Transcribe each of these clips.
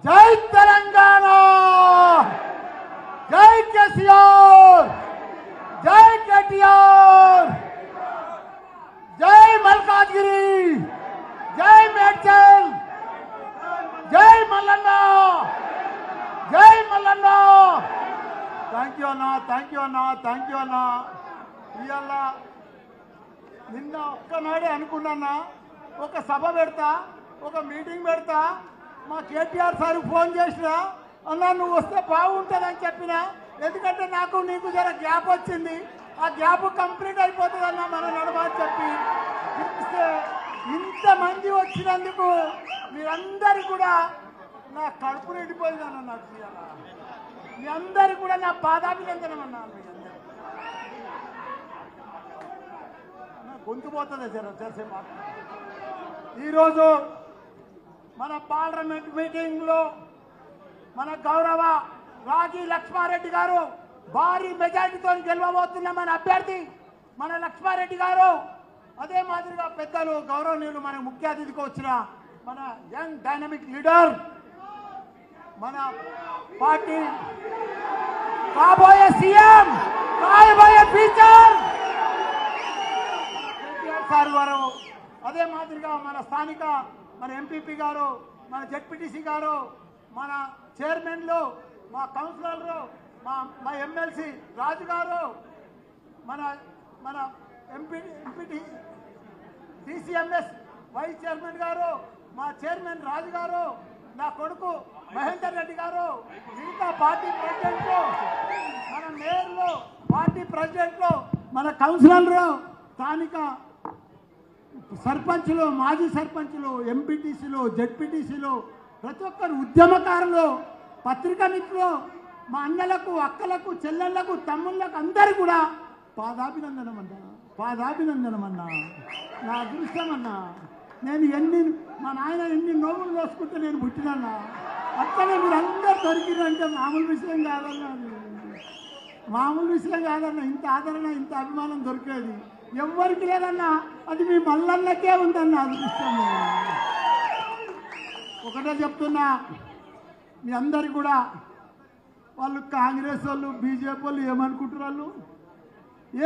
జై తెలంగాణ, జై కేసీఆర్, జై కేటీఆర్, జై మల్కాజ్గిరి, జై మేడ్చల్, జై మల్లన్న, జై మల్లన్న. థ్యాంక్ యూ అన్నా, థ్యాంక్ యూ అన్నా, థ్యాంక్ యూ అన్నా. ఇవాళ నిన్న ఒక్కనాడే అనుకున్నా ఒక సభ పెడతా, ఒక మీటింగ్ పెడతా. మా కేటీఆర్ సార్ ఫోన్ చేసిన, అన్నా నువ్వు వస్తే బాగుంటుందని చెప్పిన. ఎందుకంటే నాకు నీకు జర గ్యాప్ వచ్చింది, ఆ గ్యాప్ కంప్లీట్ అయిపోతుంది అన్న మన నడమని చెప్పి ఇంతమంది వచ్చినందుకు మీరందరూ కూడా నా కడుపు నిండిపోయిందన్న. నాకు మీ అందరు కూడా నా పాదాభినందనం అన్నా. గొంతు పోతుంది జరసేపు. ఈరోజు మన పార్లమెంట్ మీటింగ్లో మన గౌరవ రాగి లక్ష్మారెడ్డి గారు భారీ మెజార్టీతో గెలవబోతున్న మన అభ్యర్థి మన లక్ష్మారెడ్డి గారు, అదే మాదిరిగా పెద్దలు గౌరవనీయులు మన ముఖ్య అతిథికి వచ్చిన మన యంగ్ డైనమిక్ లీడర్, మన పార్టీ కాబోయే సీఎం, కాబోయే ఫ్యూచర్ కేటీఆర్ సార్ గారు, అదే మాదిరిగా మన స్థానిక మన ఎంపీపీ గారు, మన జెడ్పీటీసీ గారు, మన చైర్మన్లు, మా కౌన్సిలర్లు, మా ఎమ్మెల్సీ రాజు గారు, మన మన ఎంపీటీ డిసిఎంఎస్ వైస్ చైర్మన్ గారు, మా చైర్మన్ రాజు గారు, నా కొడుకు మహేందర్ రెడ్డి గారు, మిగతా పార్టీ ప్రెసిడెంట్లు, మన మేయర్లు, పార్టీ ప్రెసిడెంట్లు, మన కౌన్సిలర్లు, స్థానిక సర్పంచులు, మాజీ సర్పంచులు, ఎంపీటీసీలు, జెడ్పీటీసీలు, ప్రతి ఒక్కరు ఉద్యమకారులు, పత్రికా మిత్రులు, మా అన్నలకు, అక్కలకు, చెల్లెళ్లకు, తమ్ముళ్లకు అందరూ కూడా పాదాభినందనం అన్నా, పాదాభినందనం అన్నా. నా అదృష్టం అన్నా. నేను మా నాయన ఎన్ని నోములు దోసుకుంటే నేను పుట్టినన్నా. అట్లనే మీరు అందరూ దొరికిరంటే మామూలు విషయం కాదన్నా, మామూలు విషయం కాదన్నా. ఇంత ఆదరణ, ఇంత అభిమానం దొరికేది ఎవరికి లేదన్నా. అది మీ మల్లన్నకే ఉందన్న అదృష్టం. ఒకటే చెప్తున్నా, మీ అందరు కూడా వాళ్ళు కాంగ్రెస్ వాళ్ళు, బీజేపీ వాళ్ళు ఏమనుకుంటున్నారు?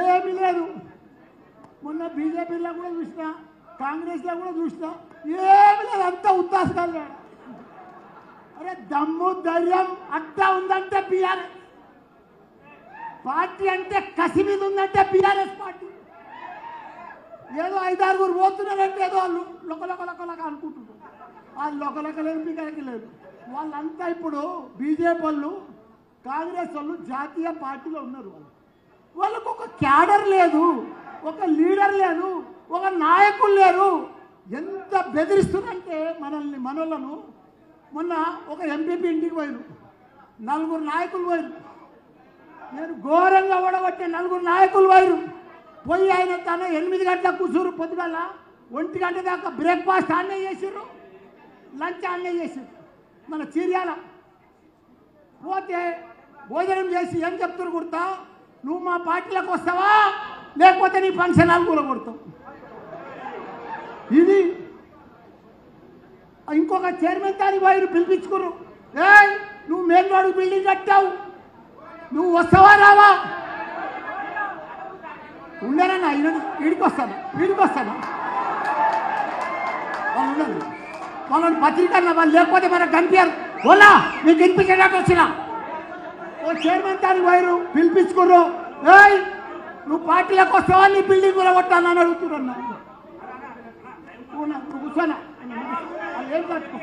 ఏమీ లేదు. మొన్న బీజేపీలో కూడా చూసినా, కాంగ్రెస్లో కూడా చూసినా ఏమీ లేదు. అంతా ఉత్తాసకాలు. అరే దమ్ము ధైర్యం అడ్డా ఉందంటే బీఆర్ఎస్ పార్టీ, అంటే కసి మీద ఉందంటే బీఆర్ఎస్ పార్టీ. ఏదో 5-6 పోతున్నారంటే ఏదో వాళ్ళు లొకలొకలొకలక అనుకుంటున్నారు. వాళ్ళు లొకలొకలేదు, మీకు లేదు. వాళ్ళంతా ఇప్పుడు బీజేపీ వాళ్ళు, కాంగ్రెస్ వాళ్ళు జాతీయ పార్టీలో ఉన్నారు. వాళ్ళకు ఒక క్యాడర్ లేదు, ఒక లీడర్ లేదు, ఒక నాయకులు లేరు. ఎంత బెదిరిస్తుందంటే మనోళ్ళను. మొన్న ఒక ఎంపీపీ ఇంటికి పోయారు, 4 నాయకులు పోయారు. నేను ఘోరంగా ఓడగొట్టే 4 నాయకులు పోయారు. పోయి ఆయన తన 8 గంటలకు కూర్చోరు, పొద్దుగల 1 గంట దాకా బ్రేక్ఫాస్ట్ ఆన్నే చేసారు, లంచ్ ఆన్నే చేసారు. మన చీర్యాల పోతే భోజనం చేసి ఏం చెప్తారు గుర్తా, నువ్వు మా పార్టీలోకి వస్తావా లేకపోతే నీ ఫంక్షన్ హాల్ కూడా కొడతావు. ఇది ఇంకొక చైర్మన్ దానికి పోయి పిలిపించుకున్నారు. నువ్వు మెయిన్ రోడ్ బిల్డింగ్ కట్టావు, నువ్వు వస్తావా రావా? ఉండేనన్నా వీడికి వస్తాను వాళ్ళు ఉండదు. వాళ్ళని పత్రికన్నా వాళ్ళు లేకపోతే మనకు కనిపించారు. ఓలా మీకు వినిపించేటట్టు వచ్చిన ఓ చైర్మన్ దానికి పోయారు, పిలిపించుకున్నారు. నువ్వు పార్టీలోకి వస్తావా, నీ బిల్డింగ్ కూడా కొట్టాలని అడుగుతున్నా. కూర్చోనా ఏం కట్టుకో.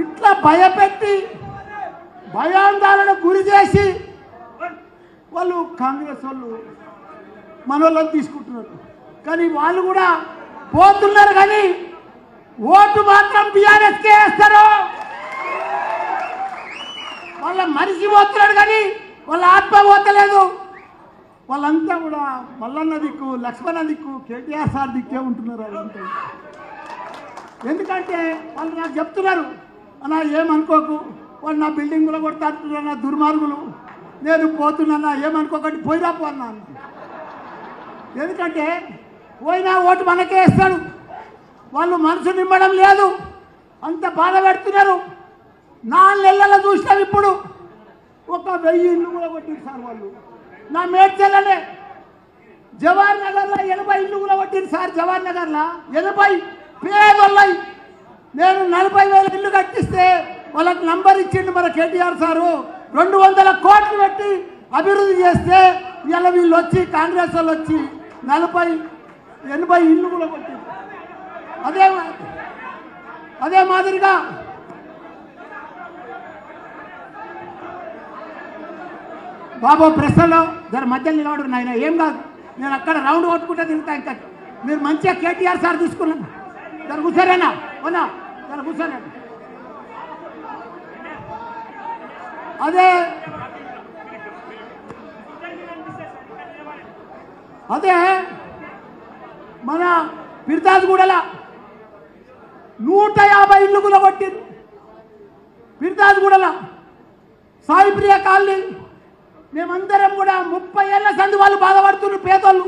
ఇట్లా భయపెట్టి భయాందోళన గురి చేసి వాళ్ళు కాంగ్రెస్ వాళ్ళు మనోళ్ళని తీసుకుంటున్నారు. కానీ వాళ్ళు కూడా పోతున్నారు, కానీ ఓటు మాత్రం బీఆర్ఎస్కే వేస్తారు. వాళ్ళ మనిషి పోతున్నాడు, కానీ వాళ్ళ ఆత్మ పోతలేదు. వాళ్ళంతా కూడా మల్లన్న దిక్కు, లక్ష్మణ దిక్కు, కేటీఆర్ సార్ దిక్కే ఉంటున్నారు. వాళ్ళంతా ఎందుకంటే వాళ్ళు నాకు చెప్తున్నారు, అన్నా ఏమనుకోకు, వాళ్ళు నా బిల్డింగ్ కూడా కొడతా అంటున్నారు, నా దుర్మార్గులు, నేను పోతున్నా ఏమనుకోకండి, పోయిరా పోన్నాను. ఎందుకంటే పోయినా ఓటు మనకే వేస్తాడు. వాళ్ళు మనసు నింపడం లేదు. అంత బాధ పెడుతున్నారు. 4 నెలల చూసినాం. ఇప్పుడు 1000 ఇల్లు కూడా కొట్టిరు సార్ వాళ్ళు. నా మేడ్చల్లనే జవహర్ నగర్లో 80 ఇల్లు కూడా కొట్టిరు సార్. జవహర్ నగర్లో 80 పేదోళ్ళయి. నేను 40,000 ఇల్లు కట్టిస్తే వాళ్ళకి నంబర్ ఇచ్చిండు మన కేటీఆర్ సారు. 200 కోట్లు పెట్టి అభివృద్ధి చేస్తే ఇలా వీళ్ళు వచ్చి కాంగ్రెస్ వాళ్ళు వచ్చి 40-80 ఇల్లు కూడా కొట్టిరు. అదే మాదిరిగా బాబు ప్రశ్నలో జర మధ్యలో నిలబడు నాయన. ఏం కాదు, నేను అక్కడ రౌండ్ కొట్టుకుంటే తిరుగుతా. ఇంకా మీరు మంచిగా కేటీఆర్ సార్ తీసుకున్నాను. జర కూర్చోరేనా అవునా, జర కూర్చోరేనా. అదే మన పిర్దాజ్గూడల 150 ఇల్లు కూడా కొట్టింది. పిర్దాజ్గూడల సాయిప్రియ కాలనీ మేమందరం కూడా 30 ఏళ్ల సంది వాళ్ళు బాధపడుతున్నారు. పేదోళ్ళు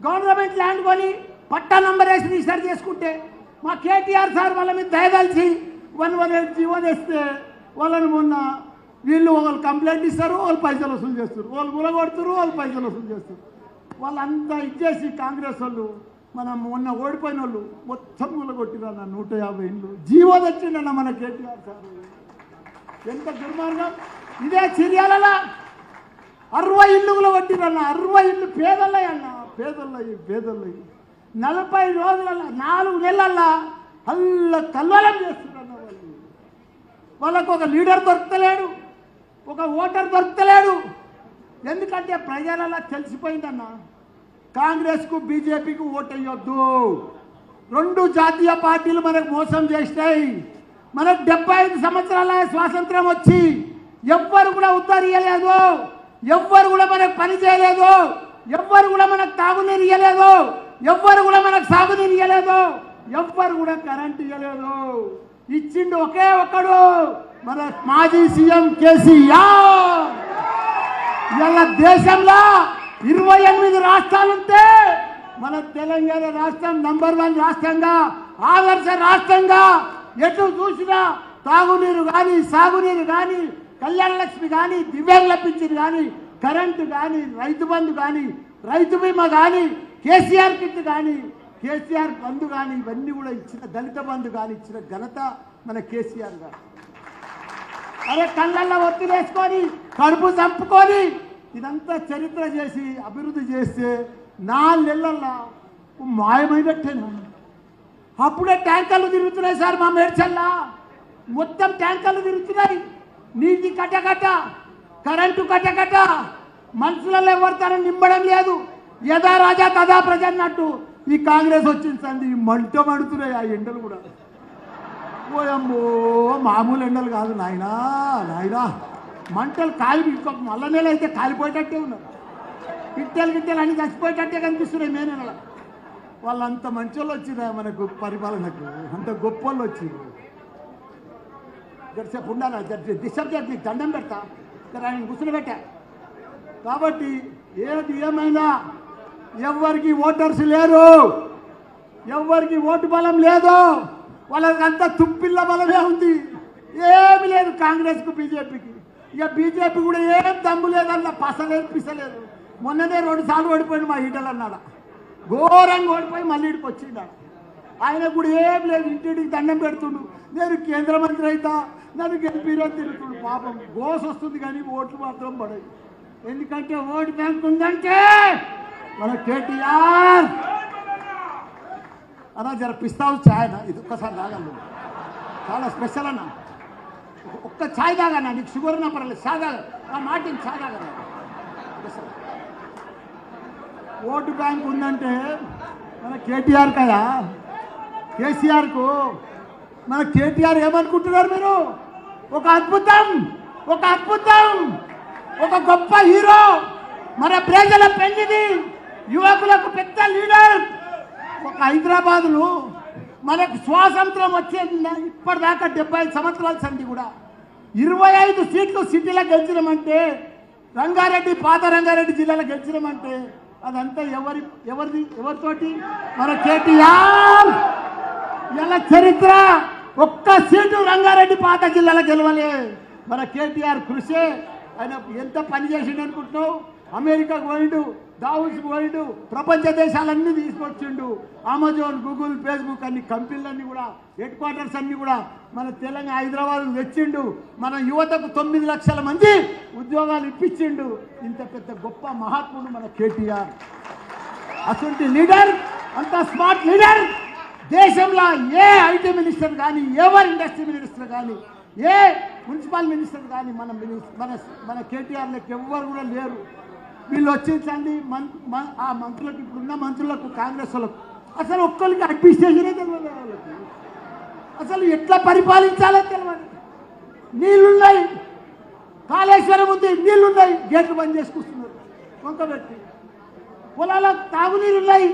గవర్నమెంట్ ల్యాండ్ కొని పట్టా నంబర్ వేసి రిజిస్టర్ చేసుకుంటే మా కేటీఆర్ సార్ వాళ్ళ మీద దయదలిచి 118 జీవో తెస్తే వాళ్ళని మొన్న వీళ్ళు వాళ్ళు కంప్లైంట్ ఇస్తారు, వాళ్ళు పైసలు వసూలు చేస్తారు. వాళ్ళు గులగొడుతున్నారు, వాళ్ళు పైసలు వసూలు చేస్తారు. వాళ్ళంతా ఇచ్చేసి కాంగ్రెస్ వాళ్ళు మనం మొన్న ఓడిపోయిన వాళ్ళు మొత్తం గులగొట్టిరన్న 150 ఇల్లు. జీవో తెచ్చిండన్న మన కేటీఆర్ సార్. ఎంత దుర్మార్గం. ఇదే చిర్యాలలో 60 ఇల్లు గులగొట్టిరన్న. 60 ఇల్లు పేదలయ్య అన్న, పేదలయ్యి 40 రోజులలో 4 నెలల్లో అల్ల కల్వలం చేస్తున్నారన్న. వాళ్ళకు ఒక లీడర్ దొరకలేడు, ఒక ఓటర్ దొరకలేడు. ఎందుకంటే ప్రజలలో తెలిసిపోయిందన్న, కాంగ్రెస్కు బీజేపీకి ఓటేయొద్దు. 2 జాతీయ పార్టీలు మనకు మోసం చేసినాయి. మనకు 75 సంవత్సరాల స్వాతంత్రం వచ్చి ఎవ్వరు కూడా ఉద్ధరియలేదు, ఎవ్వరు కూడా మనకు పని చేయలేదు, ఎవ్వరు కూడా మనకు తాగునీరు ఇవ్వలేదు, ఎవ్వరు కూడా మనకు సాగునీరు ఇవ్వలేదు, ఎవ్వరు కూడా కరెంట్ ఇవ్వలేదు. ఇచ్చిండు ఒకే ఒక్కడు, మన మాజీ సీఎం కేసీఆర్. ఇలా దేశంలో 28 రాష్ట్రాలుంటే మన తెలంగాణ రాష్ట్రం నంబర్ 1 రాష్ట్రంగా, ఆదర్శ రాష్ట్రంగా. ఎటు చూసినా తాగునీరు కానీ, సాగునీరు కానీ, కళ్యాణ లక్ష్మి కానీ, దివ్యాంగుల పింఛన్ కానీ, కరెంటు కానీ, రైతు బంధు కానీ, రైతు బీమా కానీ, కేసీఆర్ కిట్ కానీ, కేసీఆర్ బంధు కానీ, ఇవన్నీ కూడా ఇచ్చిన, దళిత బంధు కానీ ఇచ్చిన ఘనత మన కేసీఆర్ గారు. అరే కళ్ళల్లో ఒత్తిలేసుకొని కడుపు చంపుకొని ఇదంతా చరిత్ర చేసి అభివృద్ధి చేస్తే 4 నెలల్లో మాయమైనట్టేనా. అప్పుడే ట్యాంకర్లు తిరుగుతున్నాయి సార్ మా మేడ్చల్లా. మొత్తం ట్యాంకర్లు తిరుగుతున్నాయి. నీటి కట్టకట్ట, కరెంటు కట్టకట్ట. మనుషులలో ఎవరితనం నింపడం లేదు. యథా రాజా తదా ప్రజ అన్నట్టు ఈ కాంగ్రెస్ వచ్చింది సంది మంట మడుతున్నాయి. ఆ ఎండలు కూడా పోయమ్మో మామూలు ఎండలు కాదు నాయనా. మంటలు కాలి మళ్ళా నెల అయితే కాలిపోయేటట్టే ఉన్నారు. గిట్టెలు అన్ని చచ్చిపోయేటట్టే కనిపిస్తున్నాయి మే నెల. వాళ్ళంత మంచి వాళ్ళు వచ్చినా మనకు పరిపాలనకు, అంత గొప్ప వాళ్ళు వచ్చింది. జరసేపు ఉండాలి, డిస్టర్బ్ చేసి నీకు దండం పెడతా, ఆయన కూర్చుని పెట్టా. కాబట్టి ఏది ఏమైనా ఎవరికి ఓటర్స్ లేరు, ఎవరికి ఓటు బలం లేదు. వాళ్ళకంతా తుప్పిల్ల బలమే ఉంది, ఏమి లేదు కాంగ్రెస్కు బీజేపీకి. ఇక బీజేపీ కూడా ఏం దమ్ము లేదన్న, పసలేదు పిసలేదు. మొన్ననే 2 సార్లు ఓడిపోయింది మా ఈటలు అన్నాడు. ఘోరంగా ఓడిపోయి మళ్ళీ ఇడికి వచ్చిండు. ఆయన కూడా ఏం లేదు, ఇంటింటికి దండం పెడుతుండు. నేను కేంద్ర మంత్రి అవుతా, నన్ను గెలిపిరో తిరుగుతుండు. పాపం గోస్ వస్తుంది కానీ ఓట్లు మాత్రం పడాయి. ఎందుకంటే ఓటు బ్యాంక్ ఉందంటే మన కేటీఆర్ అన్నా. జర పిస్తావు ఛాయ్ అన్న, ఇది ఒక్కసారి తాగలను, చాలా స్పెషల్ అన్న. ఒక్క ఛాయ్ తాగన్నా, నీకు షుగర్ ఉన్నా పర్లేదు, ఛాయ్ తాగ, ఆ మాటిని ఛాయ్ తాగన్నా. ఓటు బ్యాంక్ ఉందంటే మన కేటీఆర్ కదా, కేసీఆర్కు. మన కేటీఆర్ ఏమనుకుంటున్నారు మీరు? ఒక అద్భుతం, ఒక గొప్ప హీరో, మన ప్రజల పెళ్లిది, యువకులకు పెద్ద లీడర్. ఒక హైదరాబాదులో మనకు స్వాతంత్రం వచ్చేది ఇప్పటిదాకా 75 సంవత్సరాల సంది కూడా 25 సీట్లు సిటీలో గెలిచినామంటే, రంగారెడ్డి పాత రంగారెడ్డి జిల్లాలో గెలిచినామంటే అదంతా ఎవరితోటి? మన కేటీఆర్. ఇలా చరిత్ర ఒక్క సీటు రంగారెడ్డి పాత జిల్లాలో గెలవలే. మన కేటీఆర్ కృషి. ఆయన ఎంత పని చేసిండు అనుకుంటున్నావు? అమెరికాకు పోయిండు, దావోస్ పోయిండు, ప్రపంచ దేశాలన్నీ తీసుకొచ్చిండు. అమెజాన్, గూగుల్, ఫేస్బుక్ అన్ని కంపెనీలన్నీ కూడా హెడ్ క్వార్టర్స్ అన్నీ కూడా మన తెలంగాణ హైదరాబాద్ తెచ్చిండు. మన యువతకు 9 లక్షల మంది ఉద్యోగాలు ఇప్పించిండు. ఇంత పెద్ద గొప్ప మహాత్ముడు మన కేటీఆర్. అసలు లీడర్, అంత స్మార్ట్ లీడర్ దేశంలో ఏ ఐటీ మినిస్టర్ కానీ, ఎవరు ఇండస్ట్రీ మినిస్టర్ కానీ, ఏ మున్సిపల్ మినిస్టర్ కానీ మన కేటీఆర్ లెక్క ఎవ్వరు కూడా లేరు. వీళ్ళు వచ్చించండి ఆ మంత్రులకు, ఇప్పుడున్న మంత్రులకు, కాంగ్రెస్ వాళ్ళకు అసలు ఒక్కరికి అడ్మినిస్ట్రేషనే తెలియదు. వాళ్ళకి అసలు ఎట్లా పరిపాలించాలో తెలియదు. నీళ్లున్నాయి, కాళేశ్వరం ఉంది, నీళ్లున్నాయి, గేట్లు బంద్ చేసుకొస్తున్నారు వంకబెట్టి. పొలాలకు తాగునీరు ఉన్నాయి,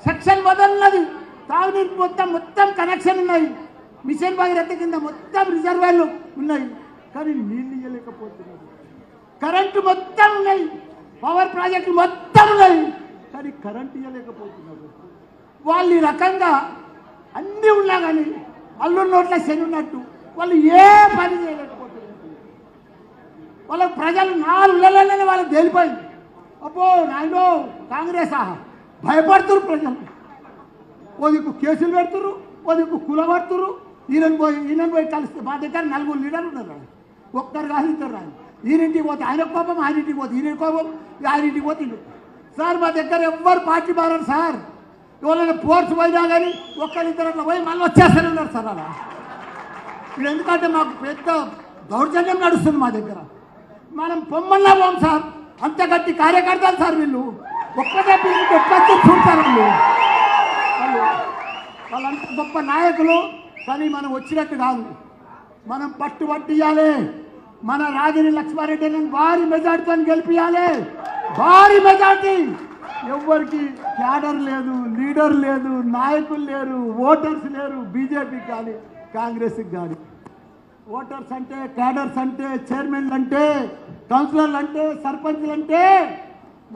సెక్షన్ వదలన్నది, తాగునీరు మొత్తం కనెక్షన్ ఉన్నాయి, మిషన్ భగీరథ కింద మొత్తం రిజర్వాయర్లు ఉన్నాయి, కానీ నీళ్ళు ఇవ్వలేకపోతున్నారు. కరెంటు మొత్తం ఉన్నాయి, పవర్ ప్రాజెక్టులు మొత్తం ఉన్నాయి, కానీ కరెంటు ఇవ్వలేకపోతున్నారు. వాళ్ళు ఈ రకంగా అన్నీ ఉన్నా కానీ అల్లు నోట్ల శని ఉన్నట్టు వాళ్ళు ఏ పని చేయలేకపోతున్నారు. వాళ్ళ ప్రజలు 4 నెలలనే వాళ్ళకి తేలిపోయింది. అబ్బో నాయనో కాంగ్రెస్ భయపడుతురు ప్రజలు. ఓ దిక్కు కేసులు పెడుతురు, ఓ దిక్కు కూలబడుతురు. ఈయన పోయి కలిస్తే మా దగ్గర 4 లీడర్లు ఉన్నారు. ఒక్కరు కాదు, ఇద్దరు రాదు. ఈయనింటికి పోతే ఆయన కోపం, ఆయనింటికి పోతే ఈయన కోపం, ఆయనింటికి పోతే సార్ మా దగ్గర ఎవ్వరు పార్టీ మారారు సార్. ఎవరైనా పోర్ట్స్ పోయినా కానీ ఒక్కరిద్దరు అట్లా పోయి మళ్ళీ వచ్చేస్తూనే ఉన్నారు సార్. అలా ఇప్పుడు ఎందుకంటే మాకు పెద్ద దౌర్జన్యం నడుస్తుంది మా దగ్గర. మనం పొమ్మల్లా పోం సార్, అంత గట్టి కార్యకర్తలు సార్ వీళ్ళు. ఒక్కటే పిల్లలకి ఎట్లా చూస్తారు వాళ్ళంత గొప్ప నాయకులు. కానీ మనం వచ్చినట్టు కాదు, మనం పట్టుబట్టి ఇవ్వాలి. మన రాగిని లక్ష్మారెడ్డిని భారీ మెజార్టీతో గెలిపించాలి. భారీ మెజార్టీ. ఎవరికి క్యాడర్ లేదు, లీడర్ లేదు, నాయకులు లేరు, ఓటర్స్ లేరు. బీజేపీకి కానీ కాంగ్రెస్కి కానీ ఓటర్స్ అంటే, క్యాడర్స్ అంటే, చైర్మన్లు అంటే, కౌన్సిలర్లు అంటే, సర్పంచ్లు అంటే,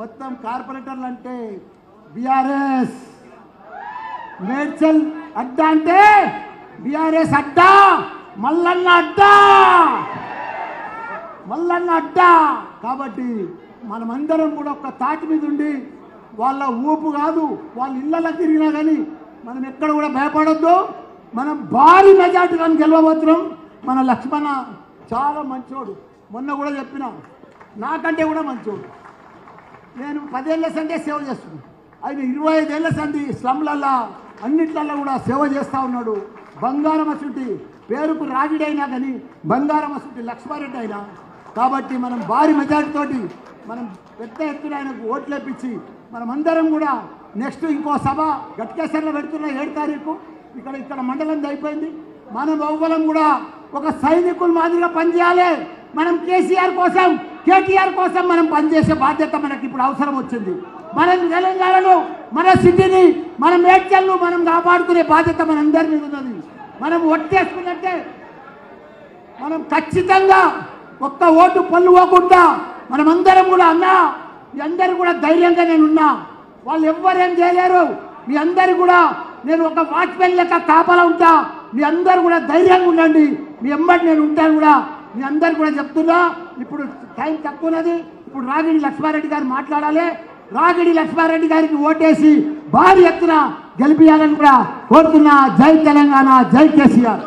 మొత్తం కార్పొరేటర్లు అంటే బీఆర్ఎస్. మేడ్చల్ అడ్డా అంటే బీఆర్ఎస్ అడ్డా, మల్లన్న అడ్డా, మల్లన్న అడ్డా. కాబట్టి మనమందరం కూడా ఒక తాటి మీద ఉండి, వాళ్ళ ఊపు కాదు, వాళ్ళ ఇళ్ళలో తిరిగినా కానీ మనం ఎక్కడ కూడా భయపడొద్దు. మనం భారీ మెజార్టీగా గెలవబోతున్నాం. మన లక్ష్మణ చాలా మంచోడు. మొన్న కూడా చెప్పినా, నాకంటే కూడా మంచోడు. నేను 10 ఏళ్ళ సంటే సేవ చేస్తున్నాను. ఆయన 25 ఏళ్ళ సంది స్లమ్లల్లో అన్నిట్లల్లో కూడా సేవ చేస్తూ ఉన్నాడు. బంగారం అసుంటి పేరుకు రాజుడైనా కానీ బంగారం అసుంటి లక్ష్మారెడ్డి అయినా. కాబట్టి మనం భారీ మెజార్టీతోటి మనం పెద్ద ఎత్తున ఆయనకు ఓట్లు వేపించి మనమందరం కూడా నెక్స్ట్ ఇంకో సభ గట్కేశ్వర్లో పెడుతున్న 7 తారీఖు ఇక్కడ మండలం అయిపోయింది. మనం ఎవ్వరం కూడా ఒక సైనికుల మాదిరిగా పనిచేయాలి. మనం కేసీఆర్ కోసం, కేటీఆర్ కోసం మనం పనిచేసే బాధ్యత మనకి ఇప్పుడు అవసరం వచ్చింది. మనం తెలంగాణలో మన సిటీని, మన మేడ్చల్ను మనం కాపాడుకునే బాధ్యత మనందరి మీద ఉన్నది. మనం ఒట్టేసుకున్నట్టే మనం ఖచ్చితంగా ఒక్క ఓటు పళ్ళు పోకుండా మనమందరం కూడా అన్నా, మీ అందరూ కూడా ధైర్యంగా నేను ఉన్నా. వాళ్ళు ఎవ్వరేం చేయలేరు. మీ అందరు కూడా నేను ఒక వాచ్మెన్ లెక్క కాపలా ఉంటా. మీ అందరూ కూడా ధైర్యంగా ఉండండి. మీ ఎమ్మటి నేను ఉంటాను కూడా. మీ అందరు కూడా చెప్తున్నా, ఇప్పుడు టైం తక్కువ ఉన్నది. ఇప్పుడు రాగిడి లక్ష్మారెడ్డి గారు మాట్లాడాలి. రాగిడి లక్ష్మారెడ్డి గారికి ఓటేసి భారీ ఎత్తున గెలిపియాలని కూడా కోరుతున్నా. జై తెలంగాణ, జై కేసీఆర్.